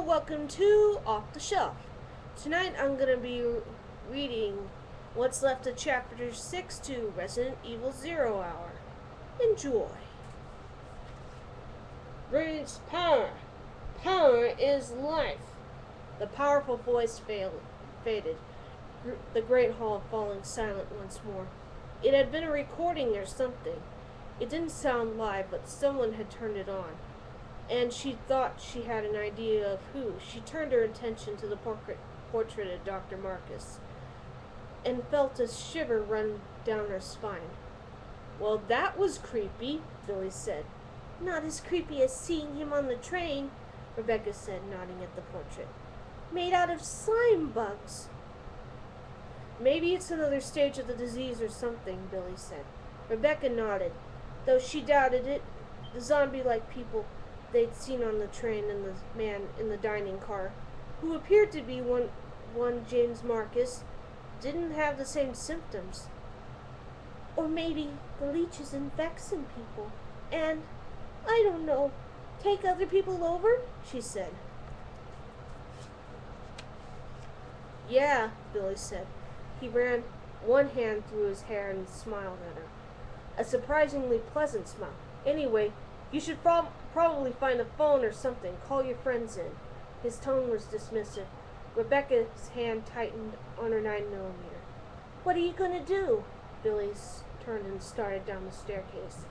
welcome to Off the Shelf. Tonight I'm going to be reading what's left of Chapter 6 to Resident Evil 0 Hour. Enjoy. Brings power. Power is life. The powerful voice faded. The great hall falling silent once more. It had been a recording or something. It didn't sound live, but someone had turned it on. And she thought she had an idea of who. She turned her attention to the portrait of Dr. Marcus and felt a shiver run down her spine. "Well, that was creepy," Billy said. "Not as creepy as seeing him on the train," Rebecca said, nodding at the portrait. "Made out of slime bugs." "Maybe it's another stage of the disease or something," Billy said. Rebecca nodded, though she doubted it. The zombie-like people they'd seen on the train and the man in the dining car, who appeared to be one James Marcus, didn't have the same symptoms. "Or maybe the leeches infect some people, and, I don't know, take other people over?" she said. "Yeah," Billy said. He ran one hand through his hair and smiled at her. A surprisingly pleasant smile. "Anyway, you should probably find a phone or something. Call your friends in." His tone was dismissive. Rebecca's hand tightened on her 9mm. "What are you going to do?" Billy turned and started down the staircase.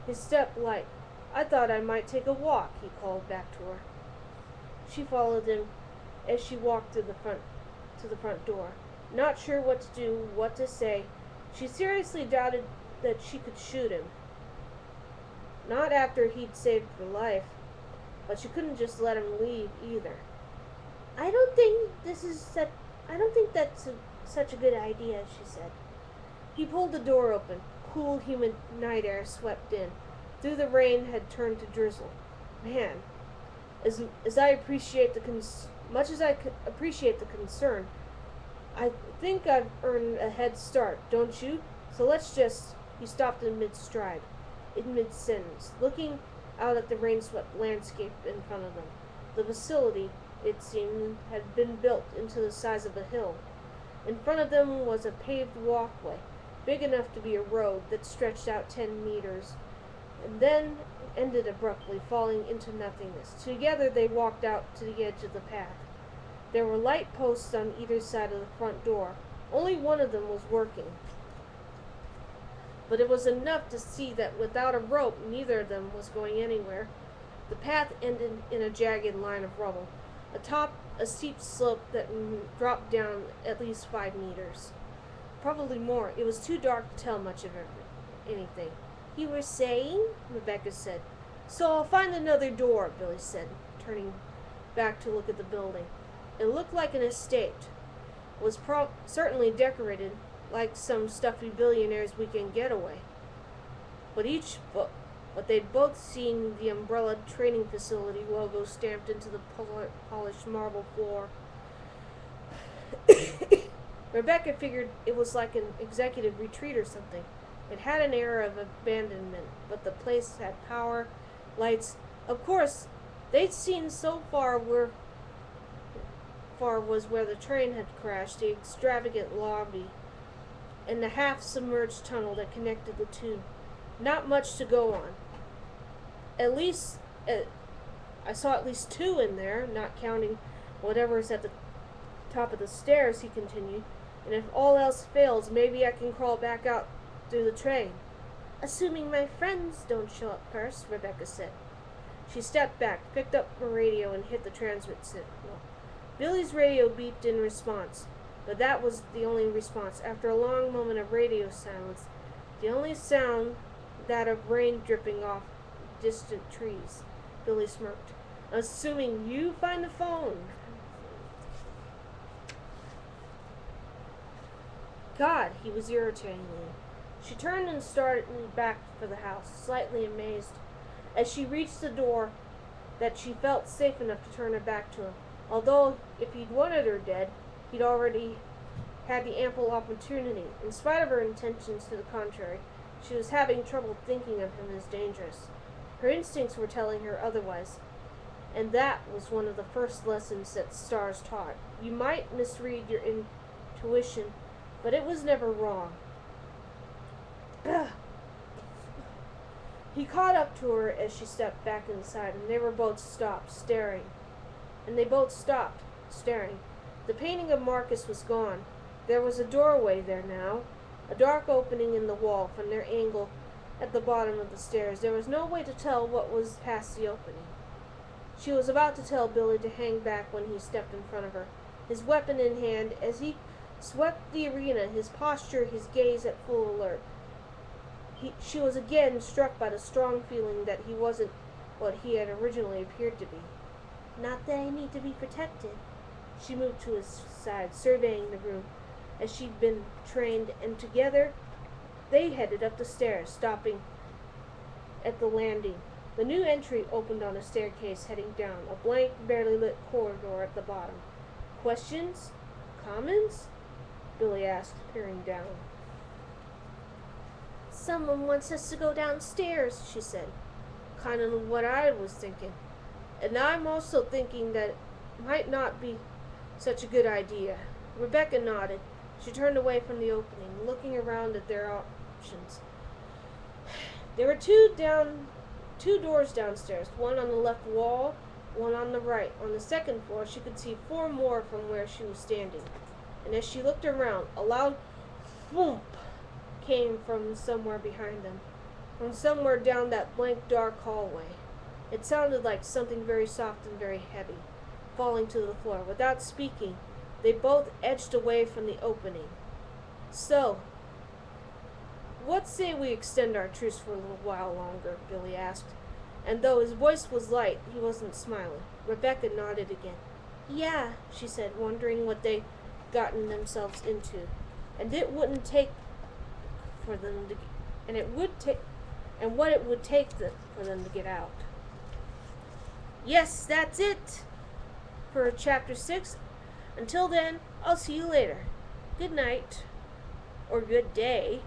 His step light. "I thought I might take a walk," he called back to her. She followed him as she walked to the front door. Not sure what to do, what to say. She seriously doubted that she could shoot him. Not after he'd saved her life, but she couldn't just let him leave either. I don't think that's such a good idea," she said. He pulled the door open. Cool, humid night air swept in. Through the rain had turned to drizzle. "Man, as I appreciate much as I appreciate the concern, I think I've earned a head start, don't you? So let's just..." He stopped in mid-sentence, looking out at the rain-swept landscape in front of them. The facility, it seemed, had been built into the size of a hill. In front of them was a paved walkway, big enough to be a road, that stretched out 10 meters, and then ended abruptly, falling into nothingness. Together they walked out to the edge of the path. There were light posts on either side of the front door. Only one of them was working, but it was enough to see that without a rope, neither of them was going anywhere. The path ended in a jagged line of rubble, atop a steep slope that dropped down at least 5 meters. Probably more. It was too dark to tell much of anything. "You were saying?" Rebecca said. "So I'll find another door," Billy said, turning back to look at the building. It looked like an estate. It was certainly decorated like some stuffy billionaire's weekend getaway. But they'd both seen the Umbrella training facility logo stamped into the polished marble floor. Rebecca figured it was like an executive retreat or something. It had an air of abandonment, but the place had power, lights. Of course, they'd seen so far was where the train had crashed, the extravagant lobby, and the half-submerged tunnel that connected the two. Not much to go on. I saw at least 2 in there, not counting whatever's at the top of the stairs, he continued. "And if all else fails, maybe I can crawl back out through the train." "Assuming my friends don't show up first," Rebecca said. She stepped back, picked up her radio, and hit the transmit signal. Billy's radio beeped in response, but that was the only response. After a long moment of radio silence, the only sound that of rain dripping off distant trees. Billy smirked. "Assuming you find the phone." God, he was irritating me. She turned and started back for the house, slightly amazed. As she reached the door, that she felt safe enough to turn her back to him. Although, if he'd wanted her dead, he'd already had the ample opportunity. In spite of her intentions to the contrary, she was having trouble thinking of him as dangerous. Her instincts were telling her otherwise. And that was one of the first lessons that stars taught. You might misread your intuition, but it was never wrong. Ugh. He caught up to her as she stepped back inside, and they both stopped staring. The painting of Marcus was gone. There was a doorway there now, a dark opening in the wall from their angle at the bottom of the stairs. There was no way to tell what was past the opening. She was about to tell Billy to hang back when he stepped in front of her, his weapon in hand. As he swept the arena, his posture, his gaze at full alert, she was again struck by the strong feeling that he wasn't what he had originally appeared to be. Not that I need to be protected. She moved to his side, surveying the room as she'd been trained, and together they headed up the stairs, stopping at the landing. The new entry opened on a staircase heading down, a blank, barely lit corridor at the bottom. Questions? Comments? Billy asked, peering down. Someone wants us to go downstairs, she said. Kind of what I was thinking. And I'm also thinking that it might not be such a good idea. Rebecca nodded. She turned away from the opening, looking around at their options. There were two doors downstairs, one on the left wall, one on the right. On the second floor, she could see 4 more from where she was standing. And as she looked around, a loud thwomp came from somewhere behind them, from somewhere down that blank, dark hallway. It sounded like something very soft and very heavy, falling to the floor. Without speaking, they both edged away from the opening. So, what say we extend our truce for a little while longer? Billy asked. And though his voice was light, he wasn't smiling. Rebecca nodded again. Yeah, she said, wondering what they'd gotten themselves into. And it wouldn't take for them to, what it would take for them to get out. Yes, that's it for chapter 6. Until then, I'll see you later. Good night, or good day.